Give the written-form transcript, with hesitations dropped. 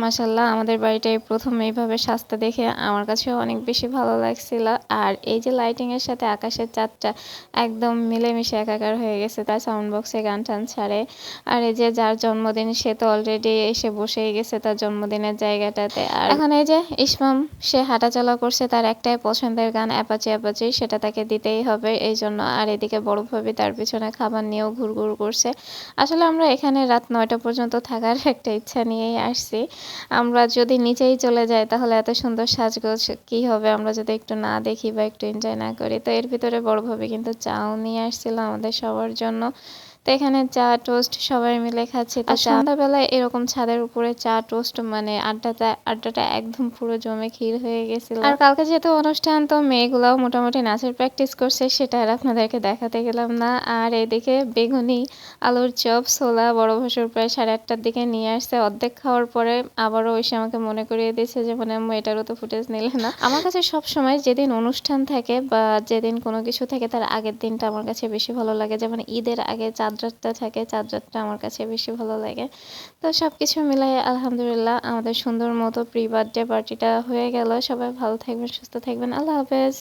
মাশাল্লাহ আমাদের বাড়িটা এই প্রথম এইভাবে সাজতে দেখে আমার কাছেও অনেক বেশি ভালো লাগছিল। আর এই যে লাইটিং এর সাথে আকাশের চাঁদটা একদম মিলেমিশে একাকার হয়ে গেছে। তার সাউন্ড বক্সে গান টান ছাড়ে। আর এই যে যার জন্মদিন সে তো অলরেডি এসে বসেই গেছে তার জন্মদিনের জায়গাটাতে। আর এখন এই যে ইসমাম সে হাঁটাচলা করছে, তার একটাই পছন্দের গান অ্যাপাচি অ্যাপাচি, সেটা তাকে দিতেই হবে এই জন্য। আর এদিকে বড় ভাবি তার পিছনে খাবার নিয়েও ঘুরঘুর করছে। আসলে আমরা এখানে রাত 9টা পর্যন্ত থাকার একটা ইচ্ছা নিয়েই আসছি। আমরা যদি নিচেই চলে যাই তাহলে এত সুন্দর সাজগোজ কি হবে আমরা যদি একটু না দেখি বা একটু এনজয় না করি। তো এর ভিতরে বড় ভাবে কিন্তু চাও নিয়ে আসছিল আমাদের সবার জন্য। তো এখানে চা টোস্ট সবাই মিলে খাচ্ছি। তো সন্ধ্যাবেলায় এরকম ছাদের উপরে চা টোস্ট মানে আড্ডাটা একদম পুরো জমে ক্ষীর হয়ে গেছিল। আর কালকে যেহেতু অনুষ্ঠান তো মেয়েগুলাও মোটামুটি নাচের প্র্যাকটিস করছে, সেটা আর আপনাদেরকে দেখাতে গেলাম না। আর এদিকে বেগুনি, আলুর চপ, ছোলা বড় ভাসুর প্রায় 8:30টার দিকে নিয়ে আসছে। অর্ধেক খাওয়ার পরে আবারও এসে আমাকে মনে করিয়ে দিয়েছে যে মানে আম্মু এটারও তো ফুটেজ নিলে না। আমার কাছে সব সময় যেদিন অনুষ্ঠান থাকে বা যেদিন কোনো কিছু থাকে তার আগের দিনটা আমার কাছে বেশি ভালো লাগে। যেমন ঈদের আগে চাঁদ রাতটা থাকে, চাঁদ রাতটা আমার কাছে বেশি ভালো লাগে। তো সবকিছু মিলাই আলহামদুলিল্লাহ আমাদের সুন্দর মতো প্রি বার্থডে পার্টিটা হয়ে গেল। সবাই ভালো থাকবেন, সুস্থ থাকবেন। আল্লাহ হাফেজ।